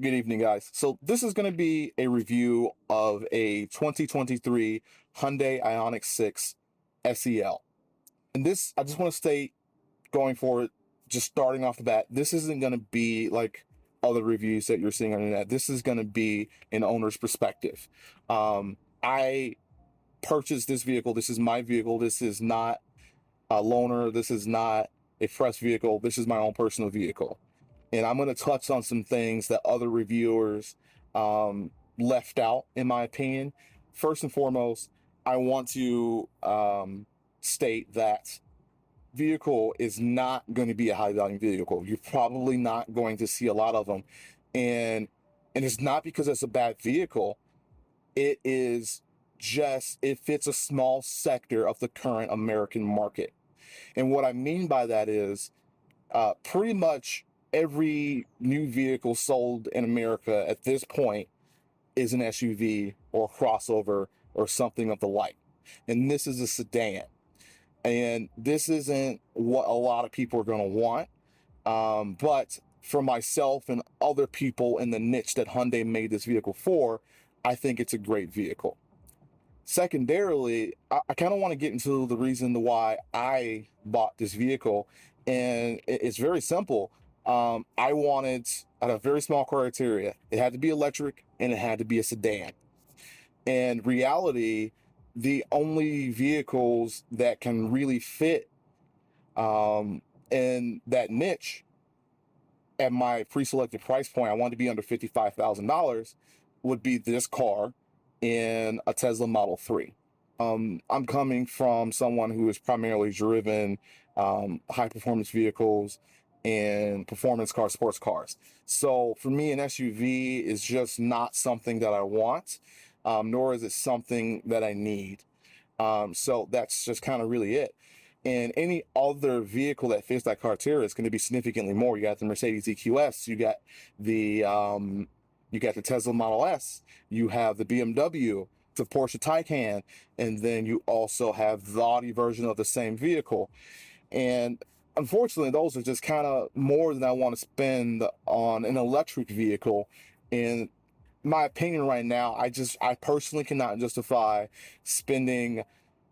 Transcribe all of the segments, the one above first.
Good evening, guys. So this is going to be a review of a 2023 Hyundai Ioniq 6 SEL. And this, I just want to state going forward, just starting off the bat, this isn't going to be like other reviews that you're seeing on the internet. This is going to be an owner's perspective. I purchased this vehicle. This is my vehicle. This is not a loaner. This is not a fresh vehicle. This is my own personal vehicle. And I'm going to touch on some things that other reviewers left out, in my opinion. First and foremost, I want to state that vehicle is not going to be a high volume vehicle. You're probably not going to see a lot of them. And it's not because it's a bad vehicle. It is just, it fits a small sector of the current American market. And what I mean by that is pretty much every new vehicle sold in America at this point is an SUV or crossover or something of the like. And this is a sedan. And this isn't what a lot of people are going to want. But for myself and other people in the niche that Hyundai made this vehicle for, I think it's a great vehicle. Secondarily, I kind of want to get into the reason why I bought this vehicle, and it's very simple. I had a very small criteria. It had to be electric and it had to be a sedan. And reality, the only vehicles that can really fit in that niche at my pre-selected price point, I wanted to be under $55,000, would be this car in a Tesla Model 3. I'm coming from someone who has primarily driven high performance vehicles and performance cars, sports cars. So for me, an SUV is just not something that I want, nor is it something that I need. So that's just kind of really it. And any other vehicle that fits that criteria is going to be significantly more. You got the Mercedes EQS, you got the Tesla Model S, you have the BMW, the Porsche Taycan, and then you also have the Audi version of the same vehicle. And unfortunately, those are just kind of more than I want to spend on an electric vehicle. In my opinion right now, I personally cannot justify spending,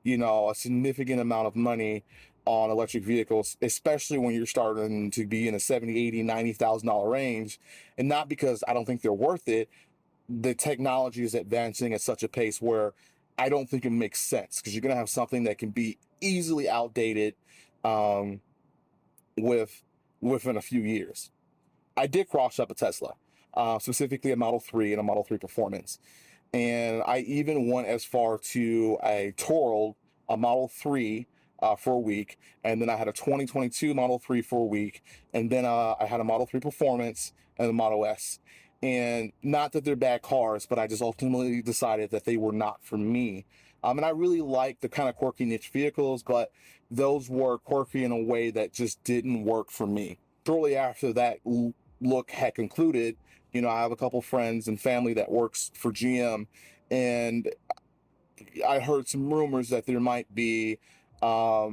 a significant amount of money on electric vehicles, especially when you're starting to be in a 70, 80, $90,000 range. And not because I don't think they're worth it. The technology is advancing at such a pace where I don't think it makes sense, because you're going to have something that can be easily outdated within a few years. I did cross shop a Tesla, specifically a Model 3 and a Model 3 Performance. And I even went as far to a Model 3 for a week. And then I had a 2022 Model 3 for a week. And then I had a Model 3 Performance and a Model S. And not that they're bad cars, but I just ultimately decided that they were not for me. And I really like the kind of quirky niche vehicles, but those were quirky in a way that just didn't work for me. Shortly after that look had concluded, I have a couple friends and family that works for GM, and I heard some rumors that there might be a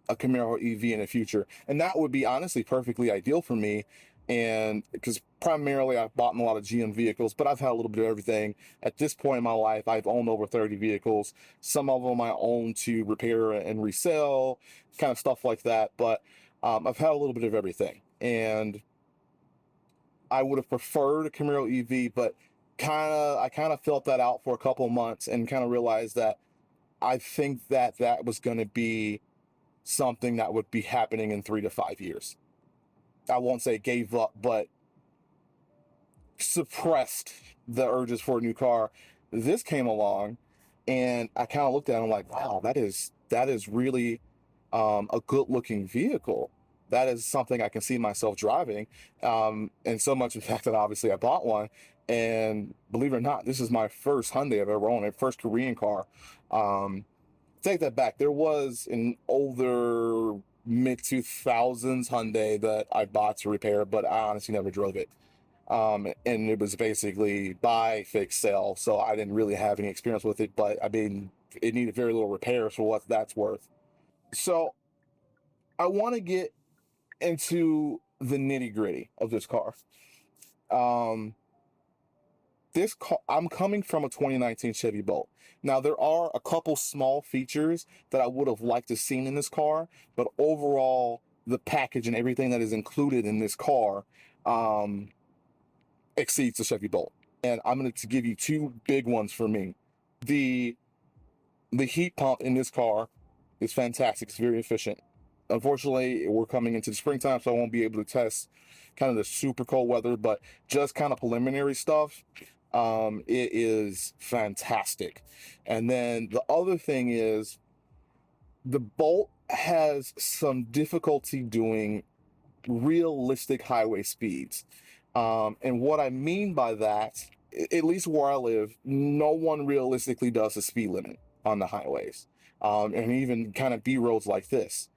Camaro EV in the future, and that would be honestly perfectly ideal for me. And because primarily I've bought a lot of GM vehicles, but I've had a little bit of everything. At this point in my life, I've owned over 30 vehicles. Some of them I own to repair and resell, kind of stuff like that. But I've had a little bit of everything. And I would have preferred a Camaro EV, but I kind of felt that out for a couple of months and kind of realized that I think that that was going to be something that would be happening in 3 to 5 years. I won't say gave up, but suppressed the urges for a new car. This came along, and I kind of looked at it and I'm like, wow, that is really a good looking vehicle. That is something I can see myself driving. And so much in fact that obviously I bought one. And believe it or not, this is my first Hyundai I've ever owned, a first Korean car. Take that back. There was an older mid 2000s Hyundai that I bought to repair, but I honestly never drove it. And it was basically buy, fix, sell. So I didn't really have any experience with it, but I mean, it needed very little repairs for what that's worth. So I want to get into the nitty gritty of this car. This car, I'm coming from a 2019 Chevy Bolt. Now there are a couple small features that I would have liked to seen in this car, but overall the package and everything that is included in this car exceeds the Chevy Bolt. And I'm going to give you two big ones for me. The heat pump in this car is fantastic. It's very efficient. Unfortunately, we're coming into the springtime, so I won't be able to test kind of the super cold weather, but just kind of preliminary stuff. It is fantastic. And then the other thing is the Bolt has some difficulty doing realistic highway speeds. And what I mean by that, at least where I live, no one realistically does the speed limit on the highways. And even kind of B roads like this.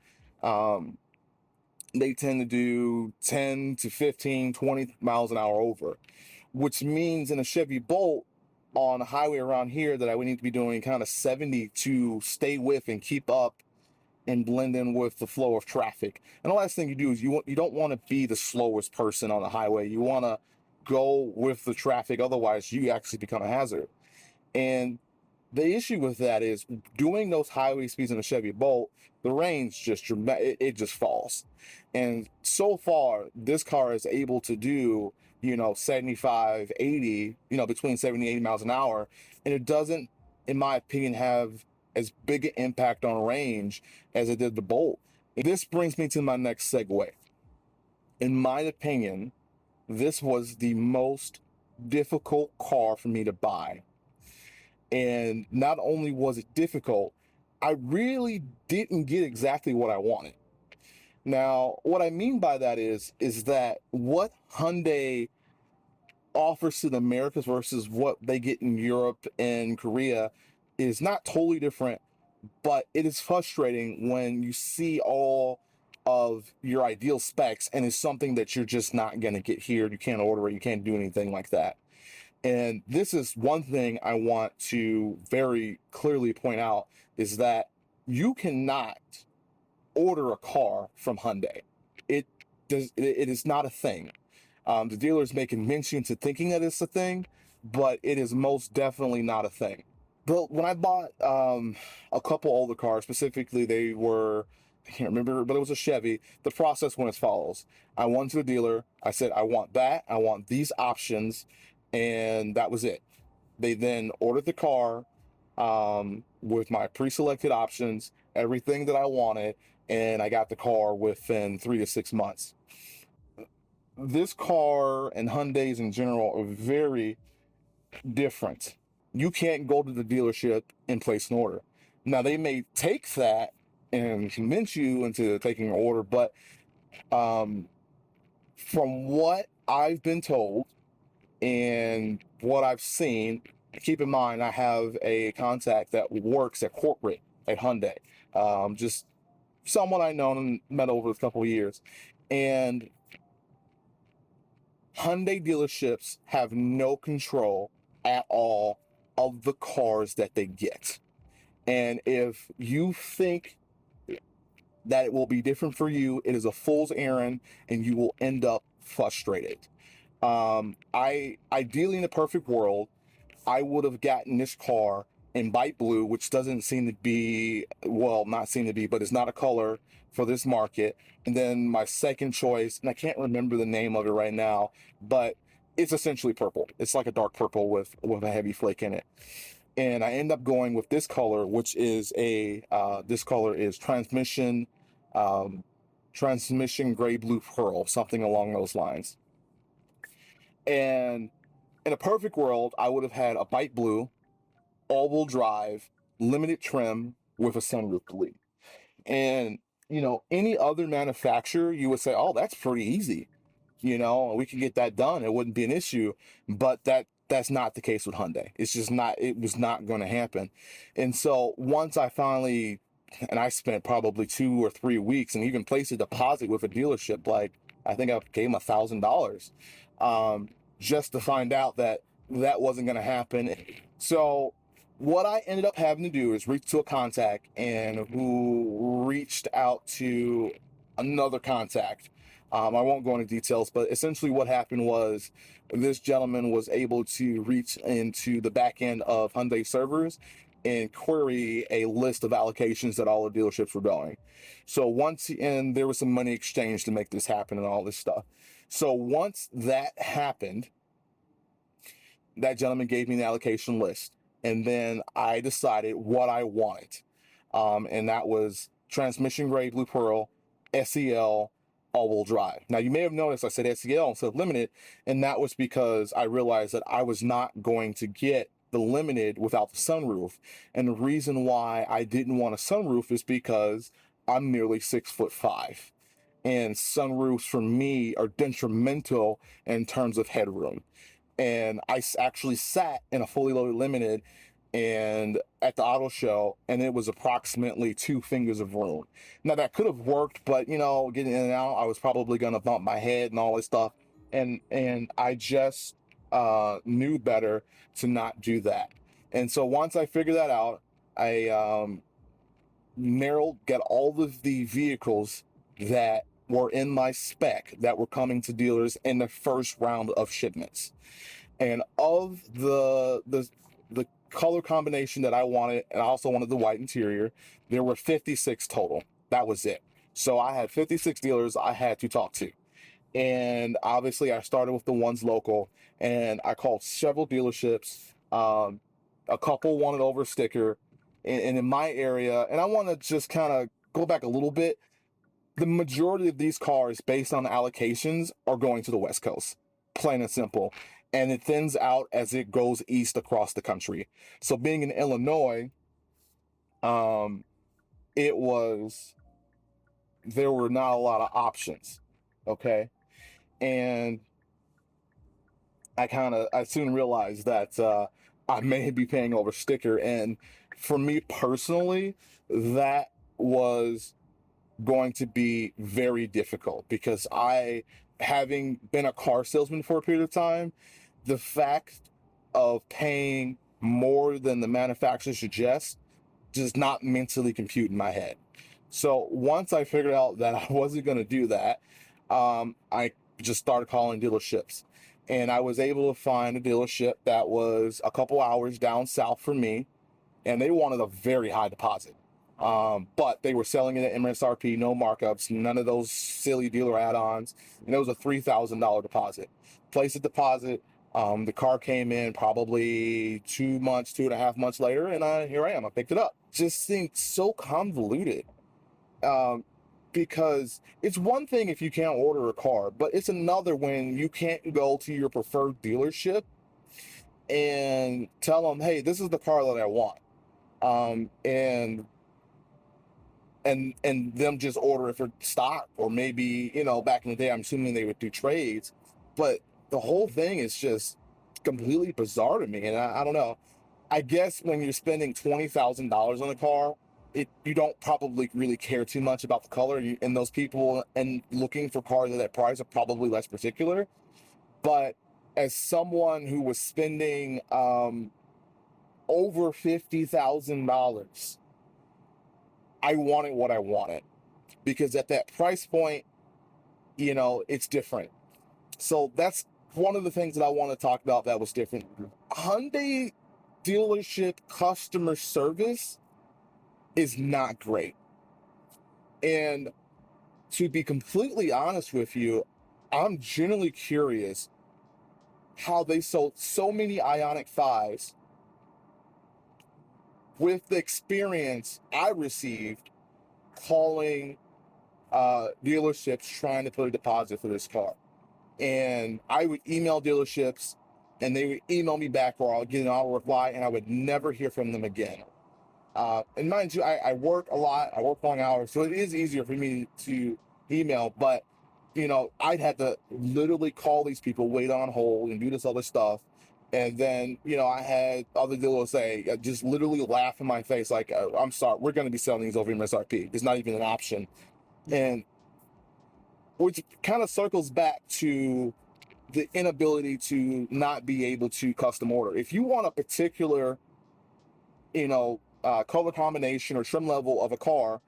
They tend to do 10 to 15, 20 miles an hour over, which means in a Chevy Bolt on a highway around here that I would need to be doing kind of 70 to stay with and keep up and blend in with the flow of traffic. And the last thing you do is you don't want to be the slowest person on the highway. You want to go with the traffic, otherwise you actually become a hazard. And the issue with that is doing those highway speeds in a Chevy Bolt, the range just it just falls. And so far, this car is able to do 75, 80, between 70 and 80 miles an hour, and it doesn't, in my opinion, have as big an impact on range as it did the Bolt. This brings me to my next segue. In my opinion, this was the most difficult car for me to buy. And not only was it difficult, I really didn't get exactly what I wanted. Now, what I mean by that is that what Hyundai offers to the Americas versus what they get in Europe and Korea is not totally different, but it is frustrating when you see all of your ideal specs and it's something that you're just not going to get here. You can't order it. You can't do anything like that. And this is one thing I want to very clearly point out is that you cannot order a car from Hyundai. It is not a thing. The dealers may convince you into thinking that it's a thing, but it is most definitely not a thing. But when I bought a couple older cars, specifically they were, I can't remember, but it was a Chevy. The process went as follows. I went to the dealer. I said, I want that. I want these options. And that was it. They then ordered the car with my pre-selected options, everything that I wanted, and I got the car within 3 to 6 months. This car and Hyundais in general are very different. You can't go to the dealership and place an order. Now, they may take that and convince you into taking an order, but from what I've been told, and what I've seen, keep in mind, I have a contact that works at corporate at Hyundai. Just someone I know and met over a couple of years. And Hyundai dealerships have no control at all of the cars that they get. And if you think that it will be different for you, it is a fool's errand and you will end up frustrated. Ideally, in the perfect world, I would have gotten this car in bright blue, which doesn't seem to be, well, not seem to be, but it's not a color for this market. And then my second choice, and I can't remember the name of it right now, but it's essentially purple. It's like a dark purple with a heavy flake in it. And I end up going with this color, which is this color is transmission gray blue pearl, something along those lines. And in a perfect world, I would have had a bright blue, all-wheel drive, limited trim with a sunroof delete. And, any other manufacturer, you would say, oh, that's pretty easy. We could get that done. It wouldn't be an issue. But that's not the case with Hyundai. It's just not, it was not going to happen. And so once I finally, and I spent probably 2 or 3 weeks and even placed a deposit with a dealership, like I think I gave them $1,000. Just to find out that wasn't going to happen. So what I ended up having to do is reach to a contact and who reached out to another contact. I won't go into details, but essentially what happened was this gentleman was able to reach into the back end of Hyundai servers and query a list of allocations that all the dealerships were doing. So and there was some money exchanged to make this happen and all this stuff. So once that happened, that gentleman gave me the allocation list, and then I decided what I wanted. And that was transmission grade Blue Pearl, SEL, all-wheel drive. Now, you may have noticed I said SEL instead of limited, and that was because I realized that I was not going to get the limited without the sunroof. And the reason why I didn't want a sunroof is because I'm nearly 6'5", and sunroofs for me are detrimental in terms of headroom. And I actually sat in a fully loaded limited and at the auto show, and it was approximately 2 fingers of room. Now that could have worked, but getting in and out, I was probably going to bump my head and all this stuff, and I just knew better to not do that. And so once I figured that out, I got all of the vehicles that were in my spec that were coming to dealers in the first round of shipments. And of the color combination that I wanted, and I also wanted the white interior, there were 56 total. That was it. So I had 56 dealers I had to talk to. And obviously I started with the ones local, and I called several dealerships. A couple wanted over a sticker, and in my area, and I want to just kind of go back a little bit. The majority of these cars, based on allocations, are going to the West Coast, plain and simple. And it thins out as it goes east across the country. So being in Illinois, there were not a lot of options, okay? And I soon realized that I may be paying over sticker. And for me personally, that was going to be very difficult, because having been a car salesman for a period of time, the fact of paying more than the manufacturer suggests does not mentally compute in my head. So once I figured out that I wasn't going to do that, I just started calling dealerships, and I was able to find a dealership that was a couple hours down south from me, and they wanted a very high deposit. But they were selling it at MSRP, no markups, none of those silly dealer add-ons, and it was a $3,000 deposit. Placed a deposit. The car came in probably 2.5 months later, and here I am. I picked it up. Just seemed so convoluted, because it's one thing if you can't order a car, but it's another when you can't go to your preferred dealership and tell them, hey, this is the car that I want, and them just order it for stock, or maybe back in the day, I'm assuming they would do trades, but the whole thing is just completely bizarre to me. And I don't know. I guess when you're spending $20,000 on a car, you don't probably really care too much about the color, and those people and looking for cars at that price are probably less particular. But as someone who was spending over $50,000, I wanted what I wanted, because at that price point, it's different. So that's one of the things that I want to talk about that was different. Hyundai dealership customer service is not great. And to be completely honest with you, I'm genuinely curious how they sold so many Ioniq 5s with the experience I received calling dealerships trying to put a deposit for this car. And I would email dealerships, and they would email me back, or I'll get an auto reply, and I would never hear from them again. And mind you, I work a lot. I work long hours, so it is easier for me to email. But I'd have to literally call these people, wait on hold, and do this other stuff. And then I had other dealers say, just literally laugh in my face, like, "I'm sorry, we're going to be selling these over MSRP. It's not even an option." And which kind of circles back to the inability to not be able to custom order. If you want a particular, color combination or trim level of a car,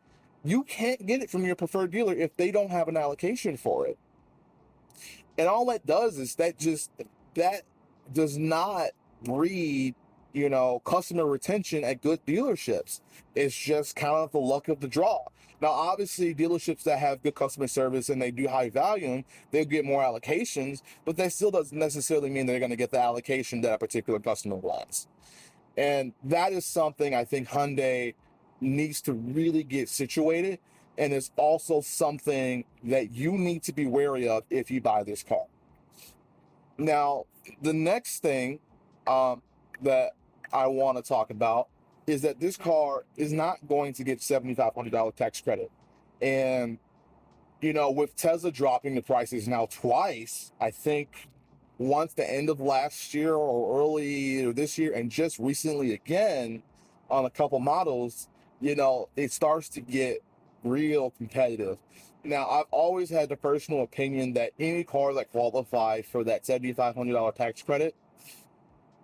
you can't get it from your preferred dealer if they don't have an allocation for it. And all that does is that does not breed, customer retention at good dealerships. It's just kind of the luck of the draw. Now, obviously, dealerships that have good customer service and they do high volume, they'll get more allocations, but that still doesn't necessarily mean they're going to get the allocation that a particular customer wants. And that is something I think Hyundai needs to really get situated. And it's also something that you need to be wary of if you buy this car. Now, the next thing that I want to talk about is that this car is not going to get $7,500 tax credit. And, with Tesla dropping the prices now twice, I think once the end of last year or early this year, and just recently again on a couple models, it starts to get real competitive. Now, I've always had the personal opinion that any car that qualified for that $7,500 tax credit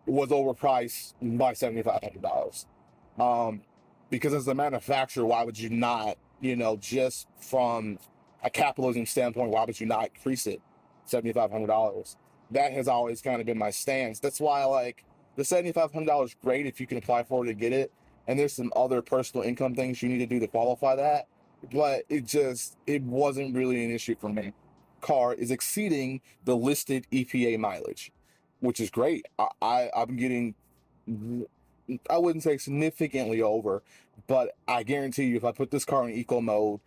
was overpriced by $7,500. Because as a manufacturer, why would you not, just from a capitalism standpoint, why would you not increase it $7,500? That has always kind of been my stance. That's why, like, the $7,500 great if you can apply for it and get it. And there's some other personal income things you need to do to qualify that. But it wasn't really an issue for me. Car is exceeding the listed EPA mileage, which is great. I'm getting, I wouldn't say significantly over, but I guarantee you if I put this car in eco mode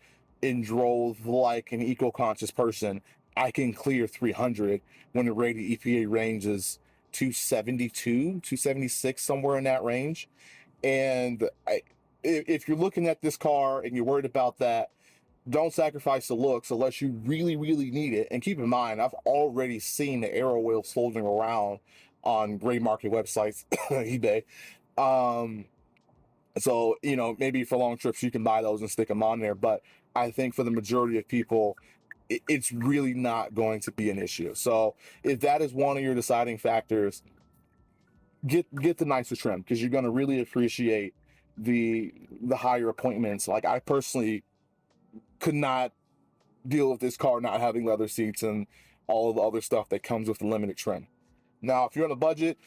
and drove like an eco-conscious person, I can clear 300 when the rated EPA range is 272, 276, somewhere in that range. And if you're looking at this car and you're worried about that, don't sacrifice the looks unless you really, really need it. And keep in mind, I've already seen the aero wheels floating around on gray market websites, eBay. So, maybe for long trips, you can buy those and stick them on there. But I think for the majority of people, it's really not going to be an issue. So if that is one of your deciding factors, get the nicer trim, because you're going to really appreciate the higher appointments. Like, I personally could not deal with this car not having leather seats and all of the other stuff that comes with the limited trim. Now, if you're on a budget,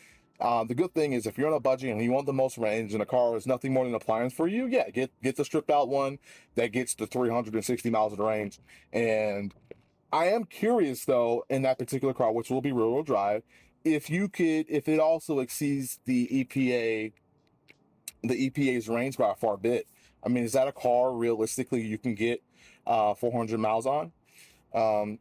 the good thing is if you're on a budget and you want the most range and the car is nothing more than an appliance for you, yeah, get the stripped out one that gets the 360 miles of range. And I am curious though, in that particular car, which will be rear-wheel drive, if it also exceeds the EPA's range by a far bit. I mean, is that a car realistically you can get 400 miles on? And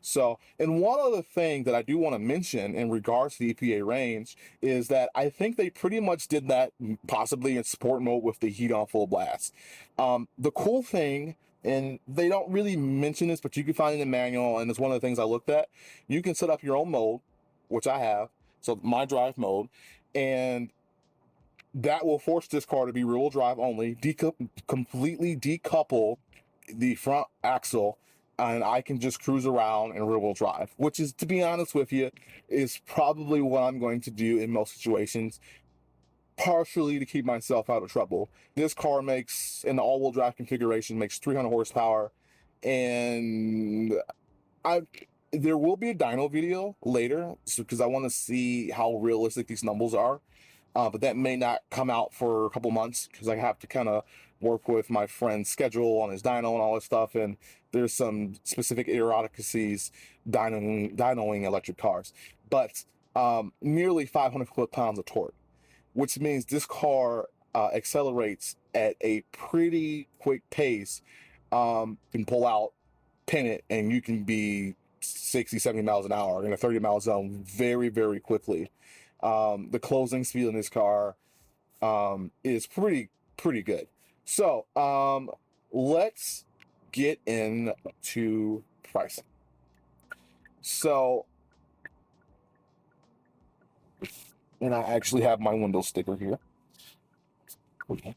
one other thing that I do want to mention in regards to the EPA range is that I think they pretty much did that possibly in sport mode with the heat on full blast. The cool thing, and they don't really mention this, but you can find it in the manual, and it's one of the things I looked at. You can set up your own mode, which I have, so my drive mode, and that will force this car to be rear-wheel drive only, completely decouple the front axle, and I can just cruise around in rear-wheel drive, which is, to be honest with you, is probably what I'm going to do in most situations, partially to keep myself out of trouble. This car makes, in the all-wheel drive configuration, makes 300 horsepower, and there will be a dyno video later, because I want to see how realistic these numbers are. But that may not come out for a couple months because I have to kind of work with my friend's schedule on his dyno and all this stuff. And there's some specific idiosyncrasies dynoing electric cars. But nearly 500 foot-pounds of torque, which means this car accelerates at a pretty quick pace. You can pull out, pin it, and you can be 60, 70 miles an hour in a 30-mile zone very, very quickly. The closing speed in this car is pretty good. So let's get into pricing. So, and I actually have my window sticker here. Okay.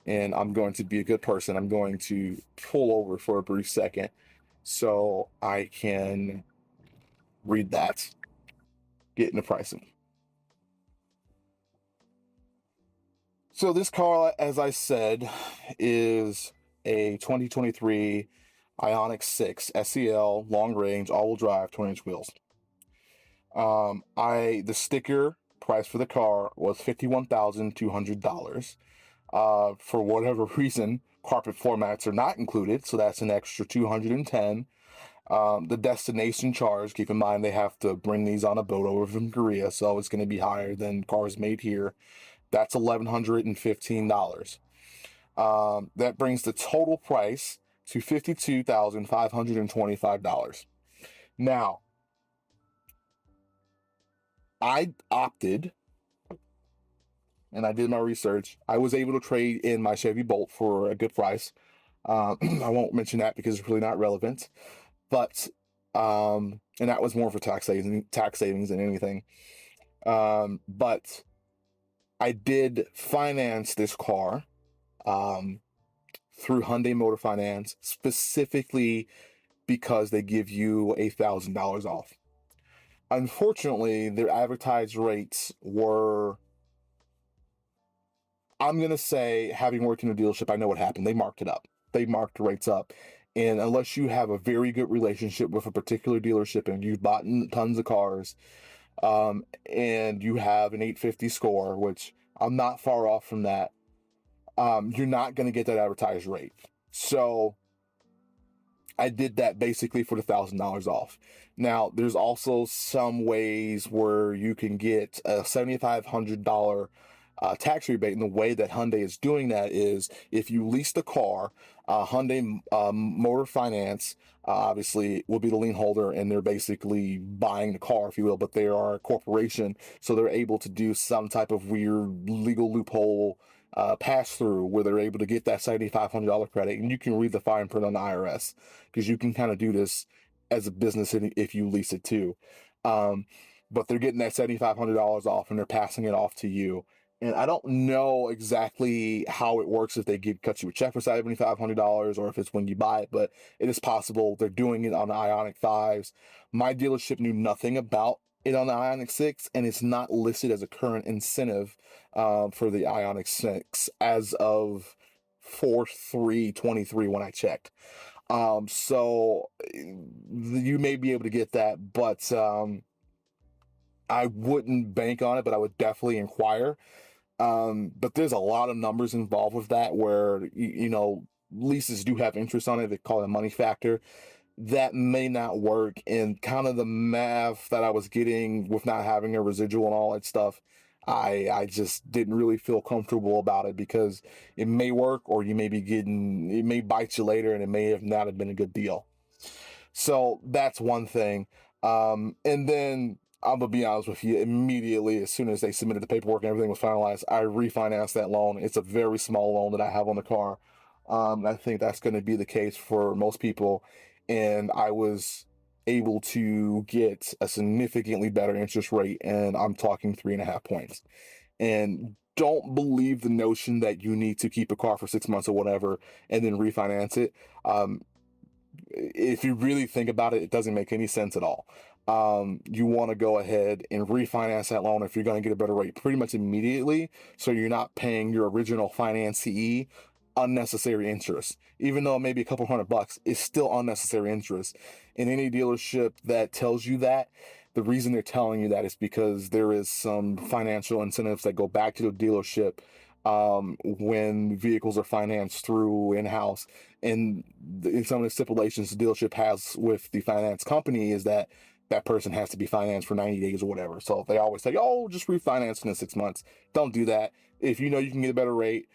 And I'm going to be a good person. I'm going to pull over for a brief second so I can read that, get into pricing. So this car, as I said, is a 2023 Ioniq 6 SEL, long range, all-wheel drive, 20-inch wheels. The sticker price for the car was $51,200. For whatever reason, carpet floor mats are not included, so that's an extra $210. The destination charge, keep in mind they have to bring these on a boat over from Korea, so it's going to be higher than cars made here. That's $1,115. That brings the total price to $52,525. Now, I opted, and I did my research. I was able to trade in my Chevy Bolt for a good price. I won't mention that because it's really not relevant. But and that was more for tax savings than anything. But I did finance this car through Hyundai Motor Finance, specifically because they give you $1,000 off. Unfortunately, their advertised rates were, I'm going to say, having worked in a dealership, I know what happened. They marked it up. They marked the rates up. And unless you have a very good relationship with a particular dealership and you've bought tons of cars, and you have an 850 score, which I'm not far off from that, you're not going to get that advertised rate. So I did that basically for the $1,000 off. Now, there's also some ways where you can get a $7,500 tax rebate. And the way that Hyundai is doing that is if you lease the car, Hyundai Motor Finance obviously will be the lien holder, and they're basically buying the car, if you will, but they are a corporation, so they're able to do some type of weird legal loophole pass through where they're able to get that $7,500 credit. And you can read the fine print on the IRS because you can kind of do this as a business if you lease it too. But they're getting that $7,500 off and they're passing it off to you. And I don't know exactly how it works, if they cut you a check for $7,500 or if it's when you buy it, but it is possible. They're doing it on the Ioniq 5s. My dealership knew nothing about it on the Ioniq 6, and it's not listed as a current incentive for the Ioniq 6 as of 4/3/23 when I checked. So you may be able to get that, but I wouldn't bank on it, but I would definitely inquire. But there's a lot of numbers involved with that where, leases do have interest on it. They call it a money factor. That may not work. And kind of the math that I was getting with not having a residual and all that stuff, I just didn't really feel comfortable about it because it may work, or it may bite you later, and it may have not have been a good deal. So that's one thing. And then I'm gonna be honest with you, immediately as soon as they submitted the paperwork and everything was finalized, I refinanced that loan. It's a very small loan that I have on the car. I think that's going to be the case for most people. And I was able to get a significantly better interest rate, and I'm talking 3.5 points. And don't believe the notion that you need to keep a car for 6 months or whatever and then refinance it. If you really think about it, it doesn't make any sense at all. You want to go ahead and refinance that loan if you're going to get a better rate pretty much immediately, so you're not paying your original financee unnecessary interest. Even though it may be a couple $100, it's still unnecessary interest. In any dealership that tells you that, the reason they're telling you that is because there is some financial incentives that go back to the dealership when vehicles are financed through in-house. And in some of the stipulations the dealership has with the finance company is that that person has to be financed for 90 days or whatever. So they always say, oh, just refinance in 6 months. Don't do that. If you know you can get a better rate,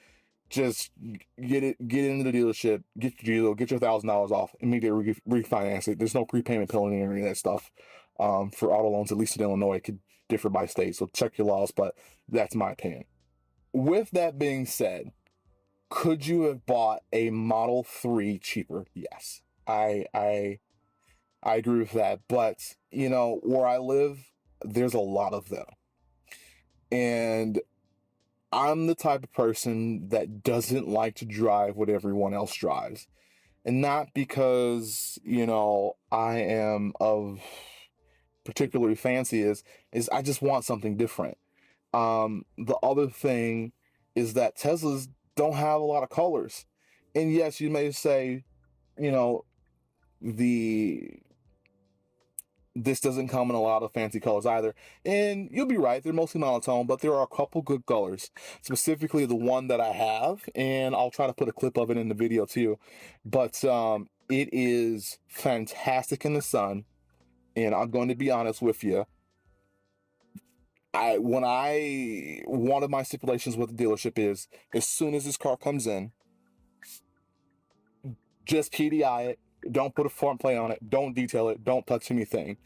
just get into the dealership, get your $1,000 off, immediately refinance it. There's no prepayment penalty or any of that stuff for auto loans, at least in Illinois. It could differ by state, so check your laws, but that's my opinion. With that being said, could you have bought a Model 3 cheaper? Yes, I agree with that. But, where I live, there's a lot of them. And I'm the type of person that doesn't like to drive what everyone else drives. And not because, I am of particularly fancy, is I just want something different. The other thing is that Teslas don't have a lot of colors. And yes, you may say, you know, this doesn't come in a lot of fancy colors either. And you'll be right, they're mostly monotone, but there are a couple good colors, specifically the one that I have, and I'll try to put a clip of it in the video too. But it is fantastic in the sun, and I'm going to be honest with you. One of my stipulations with the dealership is, as soon as this car comes in, just PDI it. Don't put a front plate on it. Don't detail it. Don't touch anything.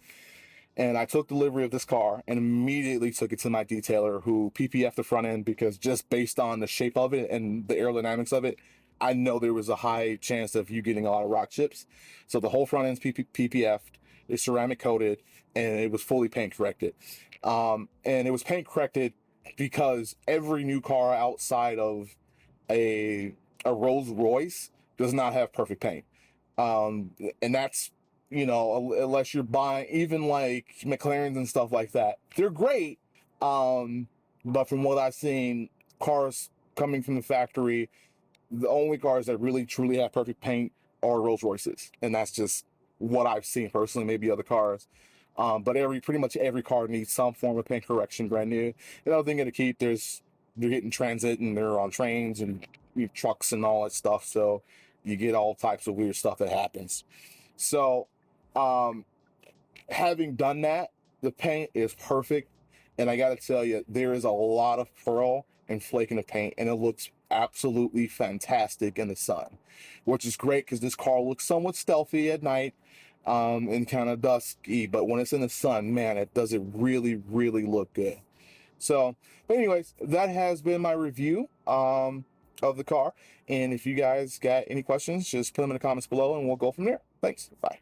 And I took delivery of this car and immediately took it to my detailer, who PPF'd the front end, because just based on the shape of it and the aerodynamics of it, I know there was a high chance of you getting a lot of rock chips. So the whole front end's PPF'd, it's ceramic coated, and it was fully paint corrected. And it was paint corrected because every new car outside of a Rolls Royce does not have perfect paint. And that's, unless you're buying even like McLarens and stuff like that, they're great. But from what I've seen, cars coming from the factory, the only cars that really truly have perfect paint are Rolls Royces, and that's just what I've seen personally. Maybe other cars, but pretty much every car needs some form of paint correction, brand new. Another thing to keep, they're getting transit and they're on trains and trucks and all that stuff, so you get all types of weird stuff that happens. So, having done that, the paint is perfect, and I gotta tell you, there is a lot of pearl and flaking of paint, and it looks absolutely fantastic in the sun, which is great because this car looks somewhat stealthy at night, and kind of dusky, but when it's in the sun, man, it does it really, really look good. So, but anyways, that has been my review of the car. And if you guys got any questions, just put them in the comments below and we'll go from there. Thanks. Bye.